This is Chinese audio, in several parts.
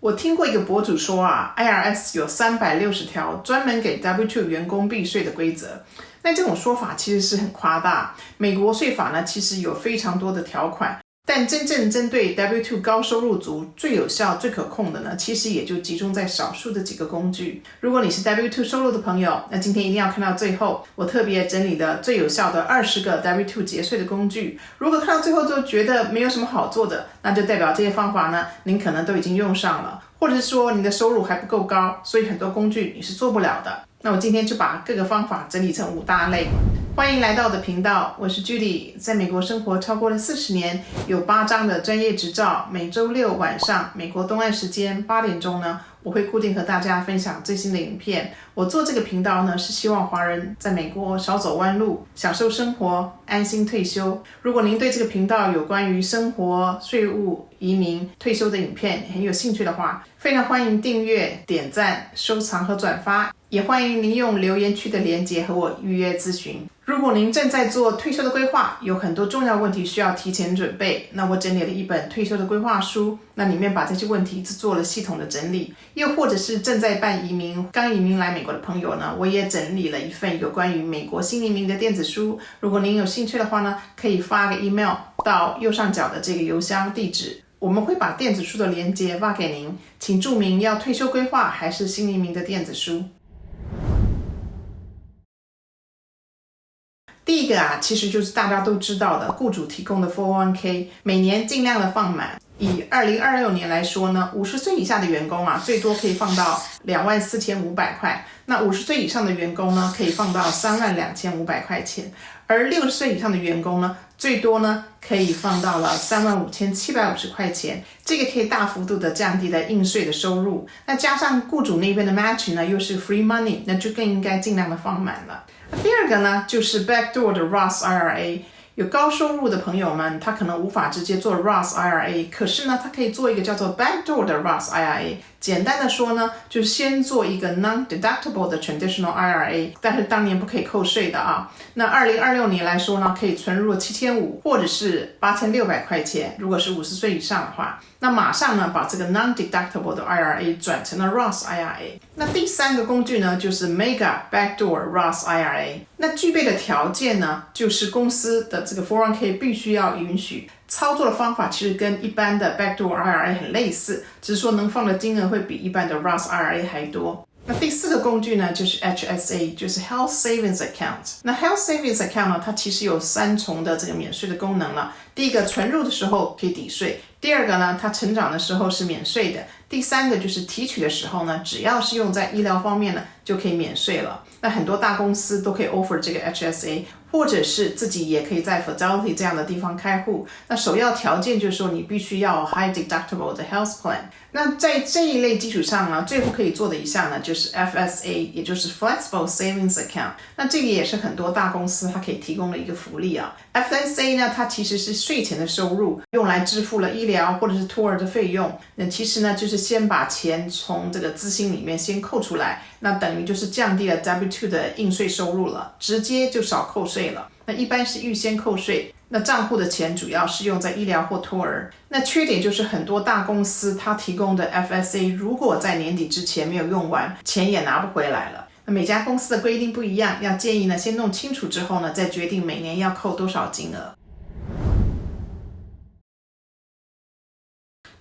我听过一个博主说IRS 有360条专门给 W2 员工避税的规则。那这种说法其实是很夸大。美国税法呢，其实有非常多的条款，但真正针对 W2 高收入族最有效、最可控的呢，其实也就集中在少数的几个工具。如果你是 W2 收入的朋友，那今天一定要看到最后，我特别整理的最有效的20个 W2 节税的工具。如果看到最后就觉得没有什么好做的，那就代表这些方法呢，您可能都已经用上了，或者是说你的收入还不够高，所以很多工具你是做不了的。那我今天就把各个方法整理成5大类。欢迎来到我的频道，我是 Judy， 在美国生活超过了40年，有8张的专业执照。每周六晚上美国东岸时间8点钟呢，我会固定和大家分享最新的影片。我做这个频道呢，是希望华人在美国少走弯路，享受生活，安心退休。如果您对这个频道有关于生活、税务、移民、退休的影片很有兴趣的话，非常欢迎订阅、点赞、收藏和转发，也欢迎您用留言区的连结和我预约咨询。如果您正在做退休的规划，有很多重要问题需要提前准备，那我整理了一本退休的规划书，那里面把这些问题做了系统的整理。又或者是正在办移民、刚移民来美国的朋友呢，我也整理了一份有关于美国新移民的电子书。如果您有兴趣的话呢，可以发个 email 到右上角的这个邮箱地址，我们会把电子书的连结发给您，请注明要退休规划还是新移民的电子书。第一个其实就是大家都知道的雇主提供的 401k， 每年尽量的放满。以2026年来说呢，50岁以下的员工最多可以放到24500块，那50岁以上的员工呢，可以放到32500块钱，而60岁以上的员工呢，最多呢可以放到了35750块钱，这个可以大幅度的降低了应税的收入。那加上雇主那边的 match 呢，又是 free money， 那就更应该尽量的放满了。第二个呢，就是 backdoor 的 Roth IRA。有高收入的朋友们，他可能无法直接做 Roth IRA， 可是呢，他可以做一个叫做 backdoor 的 Roth IRA。简单的说呢，就是先做一个 non-deductible 的 traditional IRA， 但是当年不可以扣税的那2026年来说呢，可以存入7500或者是8600块钱，如果是50岁以上的话，那马上呢把这个 non-deductible 的 IRA 转成了 Roth IRA。那第三个工具呢，就是 Mega Backdoor Roth IRA。那具备的条件呢，就是公司的这个 401k 必须要允许。操作的方法其实跟一般的 Backdoor IRA 很类似，只是说能放的金额会比一般的 Roth IRA 还多。那第四个工具呢，就是 HSA， 就是 Health Savings Account。那 Health Savings Account 呢，它其实有3重的这个免税的功能了。第一个，存入的时候可以抵税；第二个呢，它成长的时候是免税的；第三个就是提取的时候呢，只要是用在医疗方面呢，就可以免税了。那很多大公司都可以 offer 这个 HSA， 或者是自己也可以在 Fidelity 这样的地方开户。那首要条件就是说你必须要 high deductible 的 health plan。那在这一类基础上呢，最后可以做的一项呢，就是 FSA， 也就是 Flexible Savings Account。那这个也是很多大公司它可以提供的一个福利FSA 呢，它其实是税前的收入，用来支付了医疗或者是托儿的费用。那其实呢，就是先把钱从这个资薪里面先扣出来，那等于就是降低了 W2 的应税收入了，直接就少扣税了。那一般是预先扣税，那账户的钱主要是用在医疗或托儿。那缺点就是很多大公司它提供的 FSA 如果在年底之前没有用完，钱也拿不回来了。那每家公司的规定不一样，要建议呢先弄清楚之后呢，再决定每年要扣多少金额。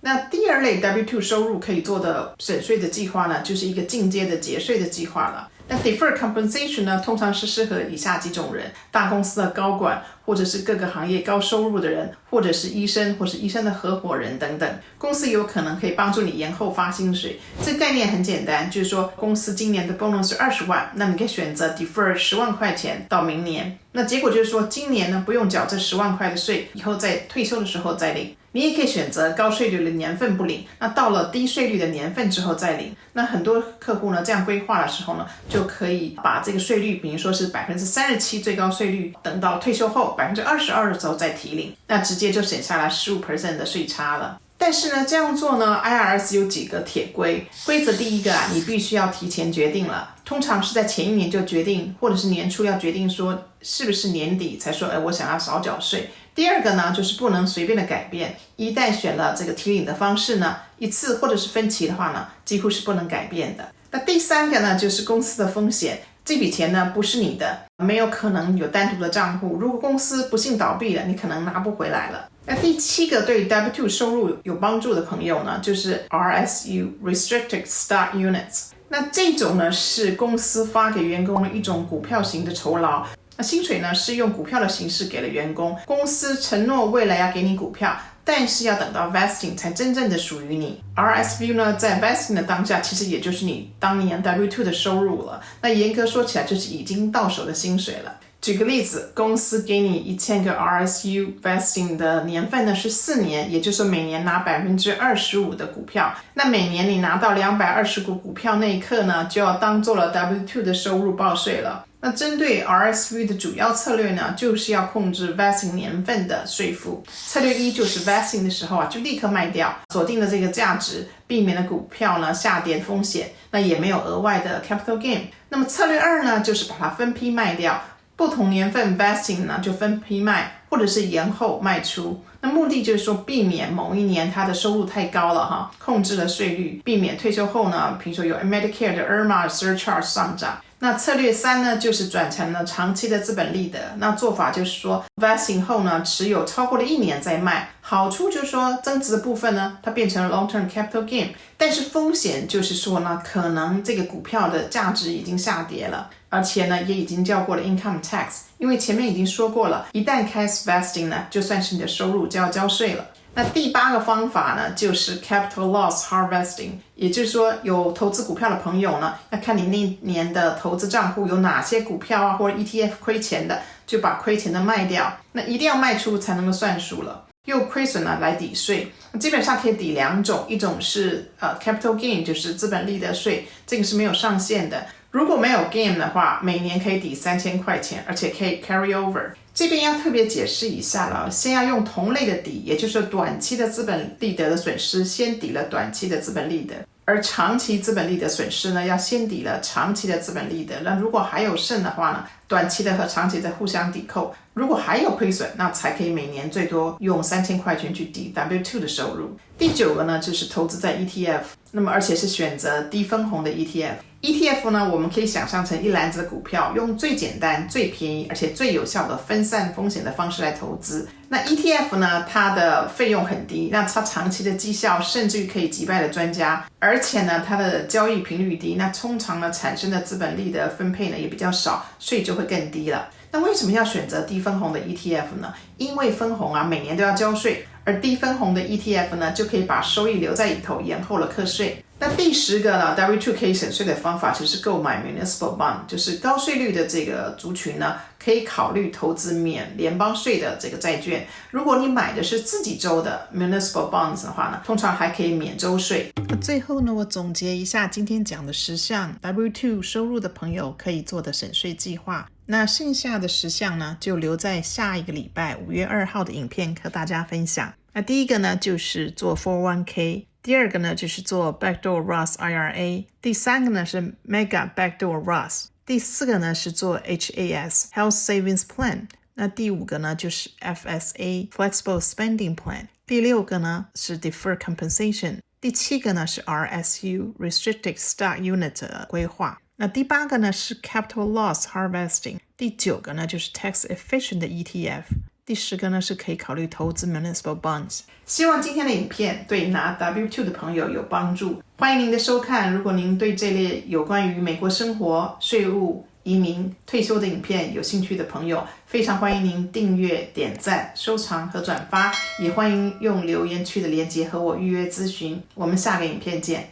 那第二类 W2 收入可以做的省税的计划呢，就是一个进阶的节税的计划了。那 Deferred Compensation 呢，通常是适合以下几种人：大公司的高管，或者是各个行业高收入的人，或者是医生，或是医生的合伙人等等。公司有可能可以帮助你延后发薪水。这个概念很简单，就是说公司今年的 bonus 是20万，那你可以选择 defer 10万块钱到明年。那结果就是说，今年呢不用缴这10万块的税，以后在退休的时候再领。你也可以选择高税率的年份不领，那到了低税率的年份之后再领。那很多客户呢这样规划的时候呢，就可以把这个税率，比如说是37%最高税率，等到退休后22%的时候再提领，那直接就省下来15% 的税差了。但是呢，这样做呢 ，IRS 有几个铁规。规则第一个你必须要提前决定了，通常是在前一年就决定，或者是年初要决定说是不是年底才说，我想要少缴税。第二个呢，就是不能随便的改变，一旦选了这个提领的方式呢，一次或者是分期的话呢，几乎是不能改变的。那第三个呢，就是公司的风险，这笔钱呢不是你的，没有可能有单独的账户，如果公司不幸倒闭了，你可能拿不回来了。那第7个对 W2 收入有帮助的朋友呢，就是 RSU Restricted Stock Units。那这种呢是公司发给员工的一种股票型的酬劳。那薪水呢是用股票的形式给了员工，公司承诺未来要给你股票，但是要等到 vesting 才真正的属于你。RSU 呢在 vesting 的当下，其实也就是你当年 W2 的收入了。那严格说起来，就是已经到手的薪水了。举个例子，公司给你1000个 RSU vesting 的年份呢是4年，也就是说每年拿25%的股票。那每年你拿到220股股票那一刻呢，就要当做了 W2 的收入报税了。那针对 RSU 的主要策略呢，就是要控制 vesting 年份的税负。策略1就是 vesting 的时候就立刻卖掉，锁定了这个价值，避免了股票呢下跌风险，那也没有额外的 capital gain。那么策略2呢，就是把它分批卖掉，不同年份 vesting 呢就分批卖，或者是延后卖出。那目的就是说避免某一年它的收入太高了控制了税率，避免退休后呢，比如说有 Medicare 的 IRMA surcharge 上涨。那策略3呢，就是转成了长期的资本利得。那做法就是说 vesting 后呢，持有超过了1年再卖。好处就是说增值的部分呢，它变成了 long-term capital gain， 但是风险就是说呢，可能这个股票的价值已经下跌了，而且呢也已经交过了 income tax， 因为前面已经说过了，一旦开始 vesting 呢，就算是你的收入就要交税了。那第8个方法呢，就是 capital loss harvesting， 也就是说有投资股票的朋友呢，要看你那年的投资账户有哪些股票或者 ETF 亏钱的，就把亏钱的卖掉，那一定要卖出才能够算数了，用亏损呢来抵税。基本上可以抵2种，一种是capital gain， 就是资本利得税，这个是没有上限的。如果没有 gain 的话，每年可以抵3000块钱，而且可以 carry over。这边要特别解释一下了，先要用同类的抵，也就是说短期的资本利得的损失先抵了短期的资本利得，而长期资本利得损失呢，要先抵了长期的资本利得。那如果还有剩的话呢，短期的和长期的互相抵扣，如果还有亏损，那才可以每年最多用3000块钱去抵 W2 的收入。第9个呢，就是投资在 ETF， 那么而且是选择低分红的 ETF。ETF 呢，我们可以想象成一篮子的股票，用最简单、最便宜而且最有效的分散风险的方式来投资。那 ETF 呢，它的费用很低，那它长期的绩效甚至于可以击败了专家，而且呢，它的交易频率低，那通常呢产生的资本利得分配呢也比较少，税就会更低了。那为什么要选择低分红的 ETF 呢？因为分红每年都要交税，而低分红的 ETF 呢，就可以把收益留在里头，延后了课税。那第10个呢 W2 可以省税的方法就是购买 municipal bond， 就是高税率的这个族群呢，可以考虑投资免联邦税的这个债券。如果你买的是自己州的 municipal bonds 的话呢，通常还可以免州税。最后呢，我总结一下今天讲的10项 W2 收入的朋友可以做的省税计划。那剩下的10项呢，就留在下一个礼拜5月2号的影片和大家分享。那第一个呢，就是做 401k， 第二个呢，就是做 Backdoor Roth IRA， 第3个呢是 Mega Backdoor Roth， 第4个呢是做 HAS Health Savings Plan， 那第5个呢就是 FSA Flexible Spending Plan， 第6个呢是 Deferred Compensation， 第7个呢是 RSU Restricted Stock Unit 的规划。那第8个呢是 Capital Loss Harvesting， 第9个呢就是 Tax Efficient 的 ETF， 第10个呢是可以考虑投资 Municipal Bonds。 希望今天的影片对拿 W2 的朋友有帮助，欢迎您的收看。如果您对这类有关于美国生活、税务、移民、退休的影片有兴趣的朋友，非常欢迎您订阅、点赞、收藏和转发，也欢迎用留言区的连结和我预约咨询。我们下个影片见。